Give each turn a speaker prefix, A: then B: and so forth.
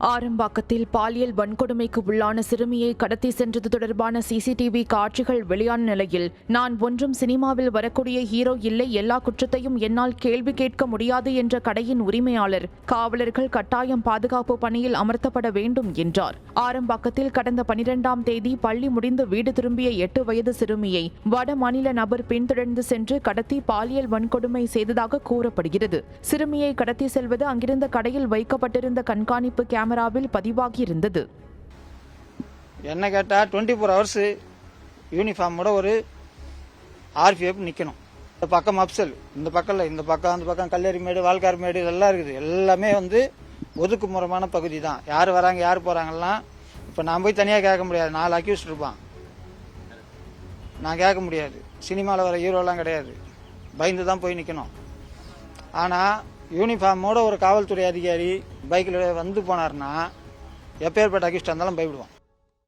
A: ஆரம்பாக்கத்தில் பாலியல் வன்கொடுமைக்கு உள்ளான சிறுமியை கடத்தி சென்றது தொடர்பான சிசிடிவி காட்சிகள் வெளியான நிலையில், நான் ஒன்றும் சினிமாவில் வரக்கூடிய ஹீரோ இல்லை, எல்லா குற்றத்தையும் என்னால் கேள்வி கேட்க முடியாது என்ற கடையின் உரிமையாளர், காவலர்கள் கட்டாயம் பாதுகாப்பு பணியில் அமர்த்தப்பட வேண்டும் என்றார். ஆரம்பாக்கத்தில் கடந்த 12ஆம் தேதி பள்ளி முடிந்து வீடு திரும்பிய 8 வயது சிறுமியை வட மாநில நபர் பின்தொடர்ந்து சென்று கடத்தி பாலியல் வன்கொடுமை செய்ததாக கூறப்படுகிறது. சிறுமியை கடத்தி செல்வது அங்கிருந்த கடையில் வைக்கப்பட்டிருந்த கண்காணிப்பு கேமராவில் பதிவாகி இருந்தது.
B: என்ன கேட்டா 24 ஹவர்ஸ் யூனிஃபார்மோட ஒரு ஆர்பிஎஃப் நிக்கணும். இந்த பக்கம் அப்சல், இந்த பக்கம் இந்த பக்கம் அந்த பக்கம் கல்லேரிமேடு, வால்கார்மேடு இதெல்லாம் இருக்குது. எல்லாமே ஒதுக்குமுறமான பகுதி தான். யார் வராங்க யார் போறாங்கலாம் இப்போ நான் போய் தனியாக கேட்க முடியாது. 4 அக்யூஸ்ட் இருப்பான், நான் கேட்க முடியாது. சினிமாவில் வர ஹீரோலாம் கிடையாது, பயந்து தான் போய் நிற்கணும். ஆனால் யூனிஃபார்மோட ஒரு காவல்துறை அதிகாரி பைக்கில் வந்து போனார்னா எப்பேற்பட்ட அக்யூஸ்டாக இருந்தாலும் பயப்படுவான்.